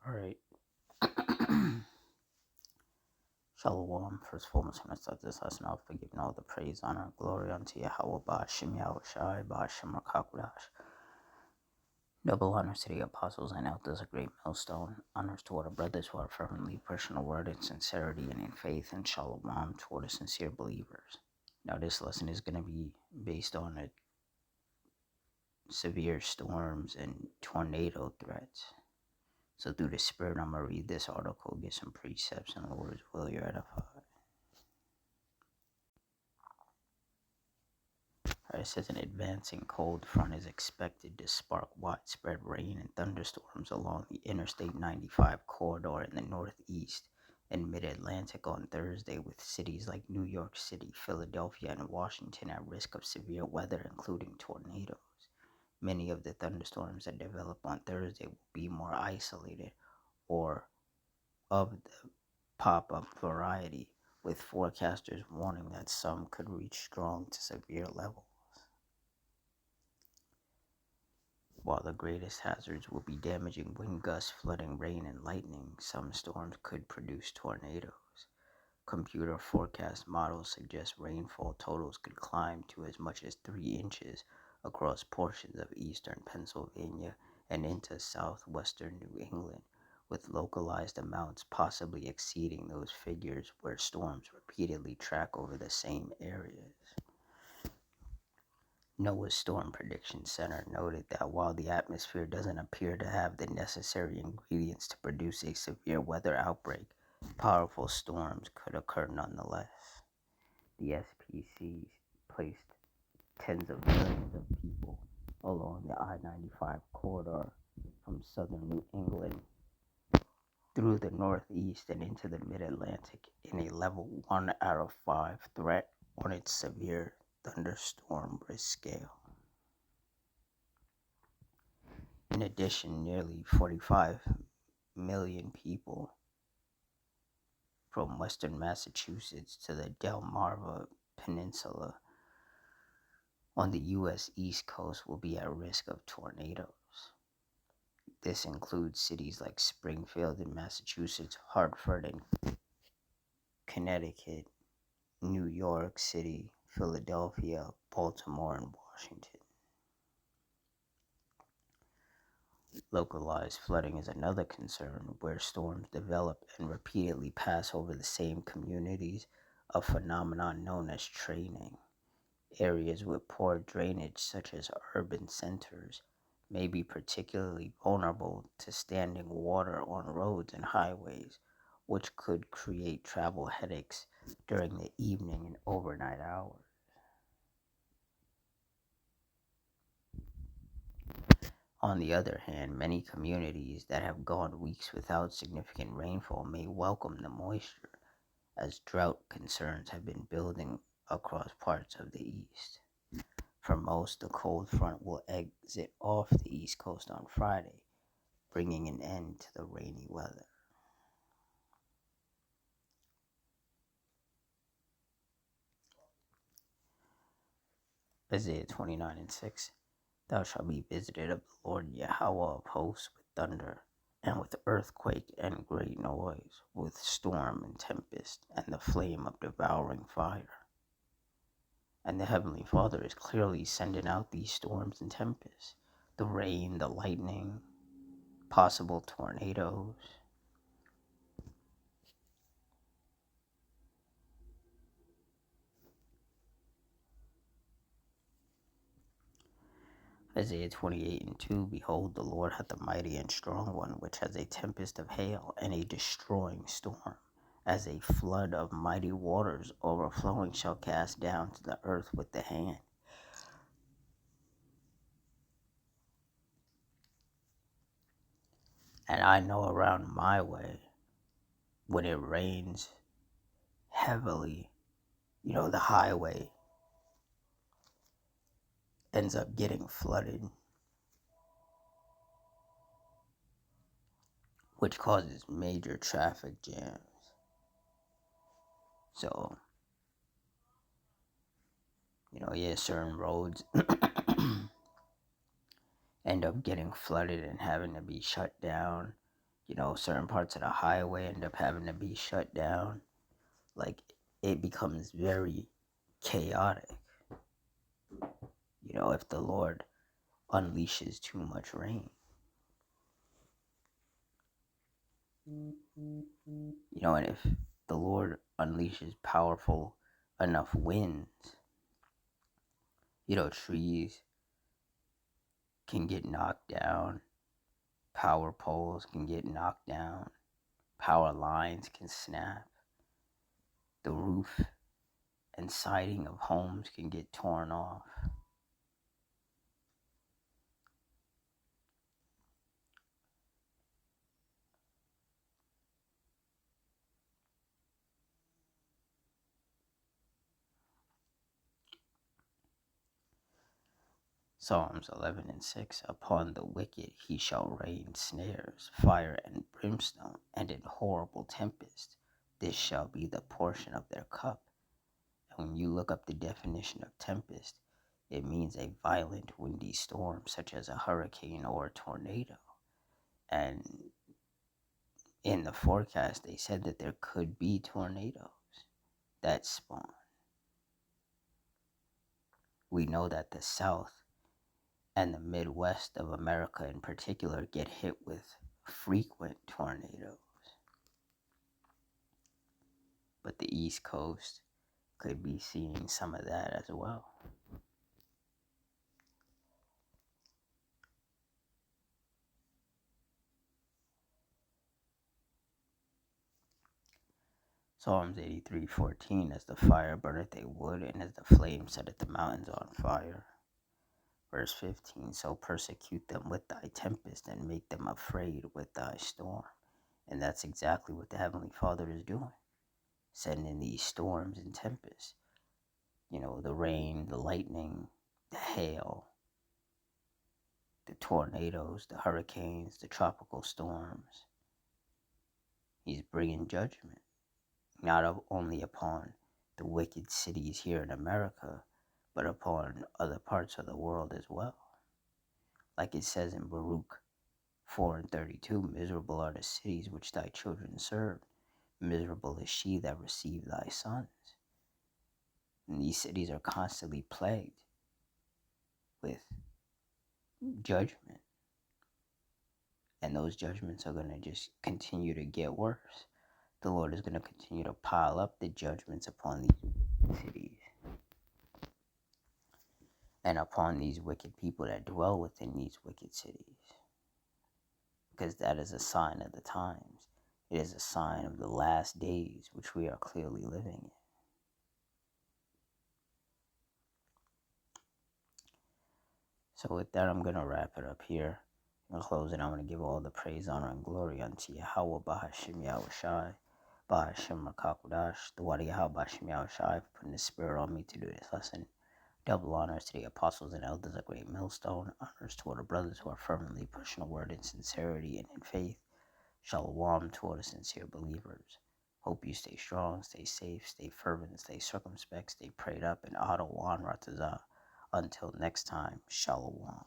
Alright. Shalom, first and foremost, I'm going to start this lesson off by giving all the praise, honor, and glory unto Yahweh, Ba'ashem Yahushai, Ba'ashem Rakakudash. Double honors to the apostles and elders, a great millstone. Honors to all the brothers who are fervently pushing the word in sincerity and in faith, and shalom to all the sincere believers. Now, this lesson is going to be based on the severe storms and tornado threats. So through the Spirit, I'm going to read this article, get some precepts, and the Lord's will, you're edified. It says an advancing cold front is expected to spark widespread rain and thunderstorms along the Interstate 95 corridor in the northeast and mid-Atlantic on Thursday, with cities like New York City, Philadelphia, and Washington at risk of severe weather, including tornadoes. Many of the thunderstorms that develop on Thursday will be more isolated or of the pop-up variety, with forecasters warning that some could reach strong to severe levels. While the greatest hazards will be damaging wind gusts, flooding, rain, and lightning, some storms could produce tornadoes. Computer forecast models suggest rainfall totals could climb to as much as 3 inches across portions of eastern Pennsylvania and into southwestern New England, with localized amounts possibly exceeding those figures where storms repeatedly track over the same areas. NOAA's Storm Prediction Center noted that while the atmosphere doesn't appear to have the necessary ingredients to produce a severe weather outbreak, powerful storms could occur nonetheless. The SPC placed tens of millions of people along the I-95 corridor from southern New England through the northeast and into the mid-Atlantic in a level 1 out of 5 threat on its severe thunderstorm risk scale. In addition, nearly 45 million people from western Massachusetts to the Delmarva Peninsula on the U.S. East Coast will be at risk of tornadoes. This includes cities like Springfield in Massachusetts, Hartford in Connecticut, New York City, Philadelphia, Baltimore, and Washington. Localized flooding is another concern, where storms develop and repeatedly pass over the same communities, a phenomenon known as training. Areas with poor drainage, such as urban centers, may be particularly vulnerable to standing water on roads and highways, which could create travel headaches during the evening and overnight hours. On the other hand, many communities that have gone weeks without significant rainfall may welcome the moisture, as drought concerns have been building across parts of the East. For most, the cold front will exit off the East Coast on Friday, bringing an end to the rainy weather. Isaiah 29:6. Thou shalt be visited of the Lord Yahweh of hosts with thunder, and with earthquake and great noise, with storm and tempest, and the flame of devouring fire. And the Heavenly Father is clearly sending out these storms and tempests, the rain, the lightning, possible tornadoes. Isaiah 28:2. Behold, the Lord hath a mighty and strong one, which has a tempest of hail and a destroying storm, as a flood of mighty waters overflowing shall cast down to the earth with the hand. And I know around my way, when it rains heavily, the highway ends up getting flooded, which causes major traffic jams. So, certain roads end up getting flooded and having to be shut down. certain parts of the highway end up having to be shut down. Like, it becomes very chaotic, if the Lord unleashes too much rain. And if the Lord unleashes powerful enough winds, trees can get knocked down, power poles can get knocked down, power lines can snap, the roof and siding of homes can get torn off. Psalms 11:6. Upon the wicked he shall rain snares, fire and brimstone, and in horrible tempest. This shall be the portion of their cup. And when you look up the definition of tempest, it means a violent windy storm, such as a hurricane or a tornado. And in the forecast, they said that there could be tornadoes that spawn. We know that the South and the Midwest of America in particular get hit with frequent tornadoes. But the East Coast could be seeing some of that as well. Psalms 83:14. As the fire burneth a wood, and as the flame setteth the mountains on fire. Verse 15. So persecute them with thy tempest, and make them afraid with thy storm. And that's exactly what the Heavenly Father is doing, sending these storms and tempests. The rain, the lightning, the hail, the tornadoes, the hurricanes, the tropical storms. He's bringing judgment, not only upon the wicked cities here in America, but upon other parts of the world as well. Like it says in Baruch 4:32, miserable are the cities which thy children served, miserable is she that received thy sons. And these cities are constantly plagued with judgment. And those judgments are going to just continue to get worse. The Lord is going to continue to pile up the judgments upon these cities and upon these wicked people that dwell within these wicked cities. Because that is a sign of the times. It is a sign of the last days, which we are clearly living in. So with that, I'm going to wrap it up here. In closing, I'm going to give all the praise, honor, and glory unto Yahweh, Bahashim Yahushai, Bahashim Makakudash, the Wadi Yahweh, Bahashim Yahushai, for putting the spirit on me to do this lesson. Double honors to the apostles and elders, a great millstone. Honors to all the brothers who are firmly pushing the word in sincerity and in faith. Shalom to all the sincere believers. Hope you stay strong, stay safe, stay fervent, stay circumspect, stay prayed up, and Adawan Ratazah. Until next time, Shalom.